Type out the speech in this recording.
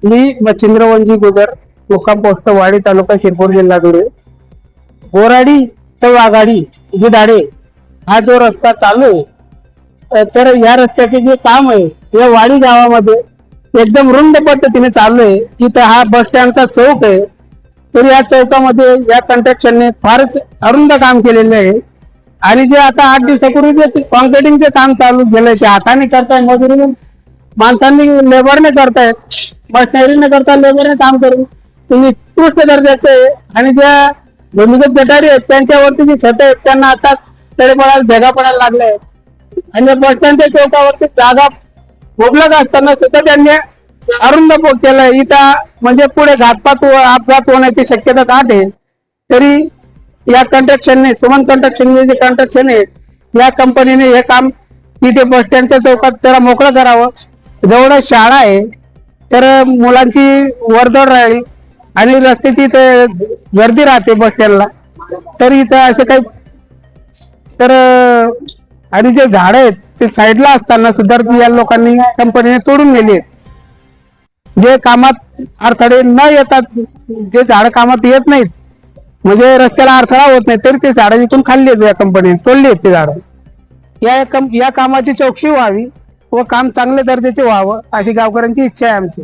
मी मच्छिंद्रवंजी गुजर, मुक्काम पोस्ट वाडी, तालुका शिरपूर, जिल्हा धुळे. बोराडी ते वाघाडी जी दाडे हा जो रस्ता चालू आहे, तर या रस्त्याचे जे काम आहे या वाडी गावामध्ये एकदम रुंद पद्धतीने चालू आहे. इथं हा बस स्टँडचा चौक आहे, तर या चौकामध्ये या कंस्ट्रक्शनने फारच अरुंद काम केलेलं आहे. आणि जे आता 8 दिवसापूर्वी जे कॉन्क्रिटिंगचे काम चालू केलंय ते हाताने करताय, मजुरी माणसांनी लेबरने करतायत, मशिनरीने करता लेबरने काम करून तुम्ही उत्कृष्ट दर्जाचे आहे. आणि ज्या भूमिगत गटारी आहेत त्यांच्यावरती जी छत आहेत त्यांना आता तडे पडायला भेगा पडायला लागले आहेत. आणि बस स्टँडच्या चौकावरती जागा मुबलक असताना सुद्धा त्यांनी अरुंद केलंय. इथं म्हणजे पुढे घातपात अपघात होण्याची शक्यता दाट आहे. तरी या कंस्ट्रक्शनने, सुमन कंस्ट्रक्शनने जे कंस्ट्रक्शन आहे या कंपनीने हे काम इथे बस स्टँडच्या चौकात त्याला मोकळं करावं. जवळ शाळा आहे, तर मुलांची वर्दळ राहील आणि रस्त्याची गर्दी राहते बस स्टँडला. तर इथं असं काही तर आणि जे झाड आहेत ते साईडला असताना सुद्धा या लोकांनी कंपनीने तोडून नेले. जे कामात अडथळे न येतात, जे झाड कामात येत नाहीत, म्हणजे रस्त्याला अडथळा होत नाही, तरी ते झाडं इथून खाल्ली आहेत, या कंपनीने तोडली आहेत ते झाडं. या कामाची चौकशी व्हावी व काम चांगल्या दर्जाचे व्हावं अशी गावकऱ्यांची इच्छा आहे आमची.